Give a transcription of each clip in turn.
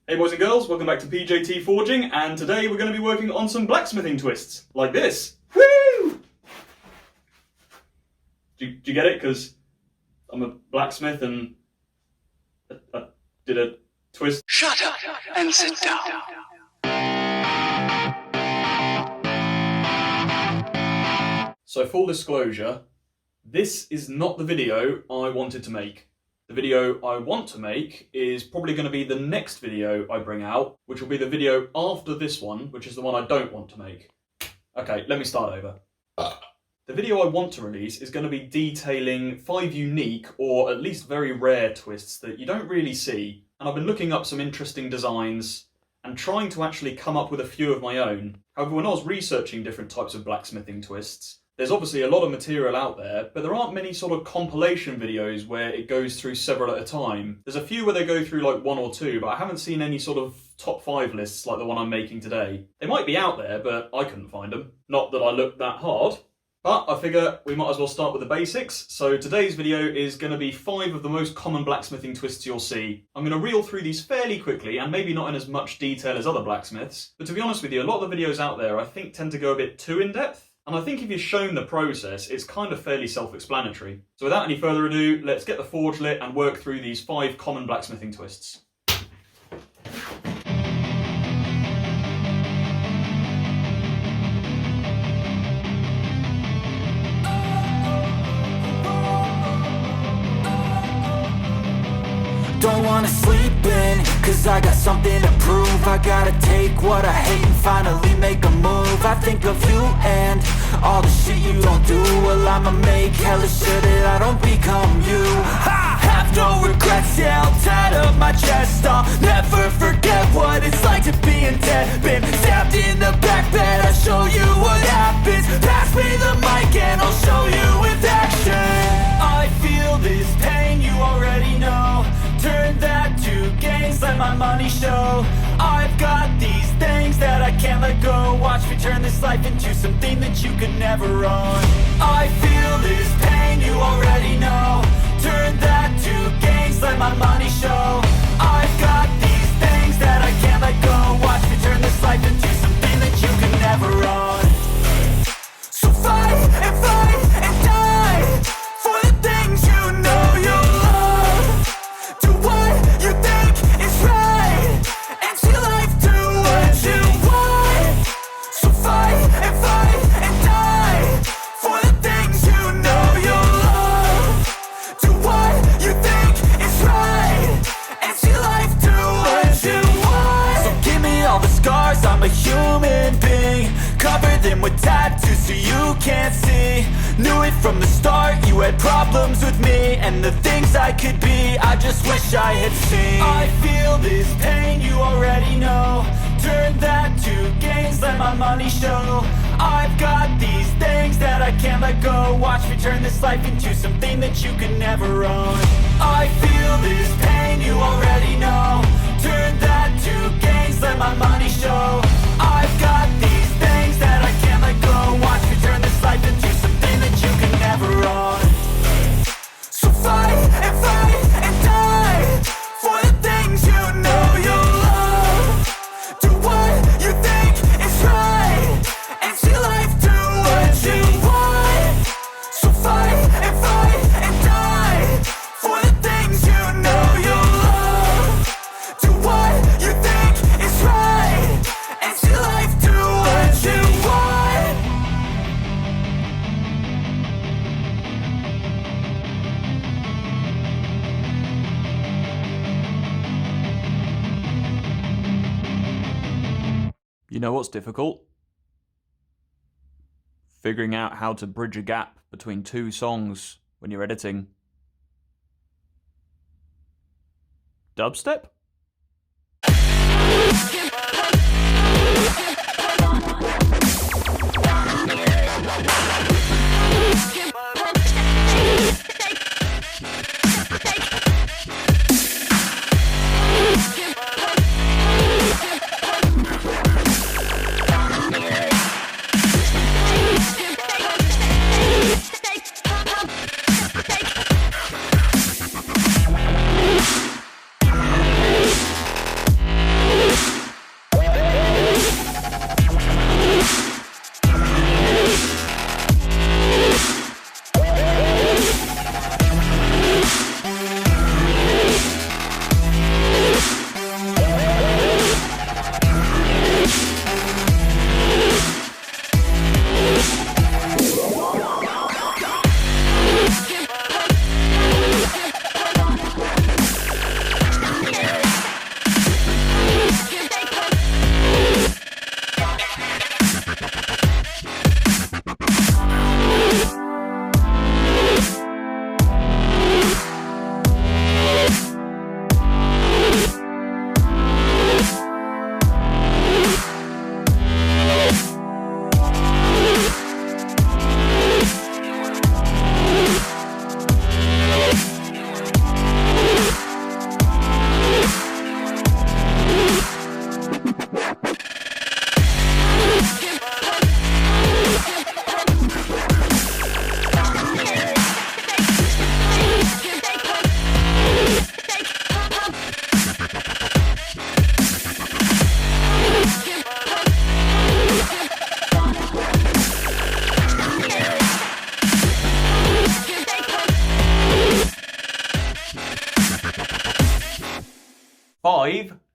Hey boys and girls, welcome back to PJT Forging, and today we're going to be working on some blacksmithing twists, like this. Woo! Do you get it? Because I'm a blacksmith and I did a twist. Shut up and sit down. So full disclosure, this is not the video I wanted to make. The video I want to make is probably going to be the next video I bring out, which will be the video after this one, which is the one I don't want to make. Okay, let me start over. The video I want to release is going to be detailing 5 unique, or at least very rare twists that you don't really see, and I've been looking up some interesting designs and trying to actually come up with a few of my own. However, when I was researching different types of blacksmithing twists, there's obviously a lot of material out there, but there aren't many sort of compilation videos where it goes through several at a time. There's a few where they go through like 1 or 2, but I haven't seen any sort of top 5 lists like the one I'm making today. They might be out there, but I couldn't find them. Not that I looked that hard. But I figure we might as well start with the basics. So today's video is going to be 5 of the most common blacksmithing twists you'll see. I'm going to reel through these fairly quickly, and maybe not in as much detail as other blacksmiths. But to be honest with you, a lot of the videos out there I think tend to go a bit too in-depth. And I think if you're shown the process, it's kind of fairly self-explanatory. So without any further ado, let's get the forge lit and work through these 5 common blacksmithing twists. Don't wanna sleep in, cause I got something to prove. I gotta take what I hate and finally make a move. I think of you and all the shit you don't do. Well, I'ma make hella sure that I don't become you. I have no regrets, yeah, I'll tie up my chest. I'll never forget what it's like to be in debt. Been stabbed in the back bed, I'll show you what happens. Pass me the mic and I'll show you with action. I feel this pain, you already know. Turn that to gains, let my money show. I've got these things that I can't let go. Watch me turn this life into something that you could never own. I feel this pain, you already know. Turn that to gains, let my money show. I've got these things that I can't let go. Watch me turn this life into something that you could never own. So fight and die for the things you know you love. Do what you think is right, and see life do what you want. So fight and die for the things you know you love. Do what you think is right, and see life do what you want. So give me all the scars, I'm a human being. Cover them with tattoos so you can't see. Knew it from the start, you had problems with me and the things I could be, I just wish I had seen. I feel this pain, you already know. Turn that to gains, let my money show. I've got these things that I can't let go. Watch me turn this life into something that you could never own. I feel this pain, you already know. Turn that to gains, let my money show. I've got these things that I can't let go. Watch me turn this life into something that you can never own. So fight and die for the things you know you love. Do what you think is right, and see life do what you want. So fight and die for the things you know you love. Do what you think is right, and see life do what you want. You know what's difficult? Figuring out how to bridge a gap between 2 songs when you're editing. Dubstep?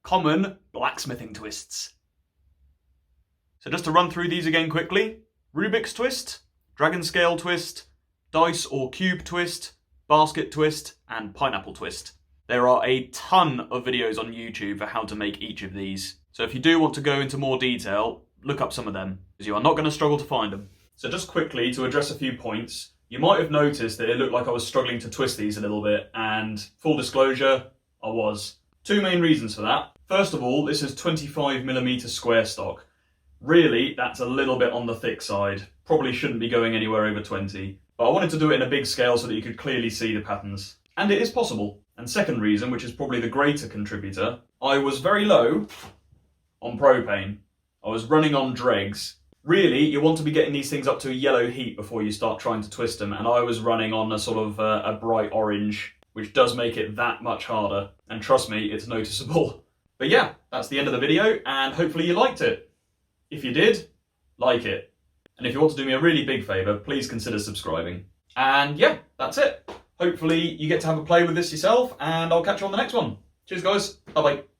common blacksmithing twists. So just to run through these again quickly, Rubik's twist, dragon scale twist, dice or cube twist, basket twist, and pineapple twist. There are a ton of videos on YouTube for how to make each of these. So if you do want to go into more detail, look up some of them, because you are not going to struggle to find them. So just quickly to address a few points, you might have noticed that it looked like I was struggling to twist these a little bit, and full disclosure, I was. Two main reasons for that. First of all, this is 25mm square stock. Really, that's a little bit on the thick side. Probably shouldn't be going anywhere over 20. But I wanted to do it in a big scale so that you could clearly see the patterns. And it is possible. And second reason, which is probably the greater contributor, I was very low on propane. I was running on dregs. Really, you want to be getting these things up to a yellow heat before you start trying to twist them, and I was running on a sort of a bright orange, which does make it that much harder. And trust me, it's noticeable. But yeah, that's the end of the video, and hopefully you liked it. If you did, like it. And if you want to do me a really big favour, please consider subscribing. And yeah, that's it. Hopefully you get to have a play with this yourself, and I'll catch you on the next one. Cheers guys, bye bye.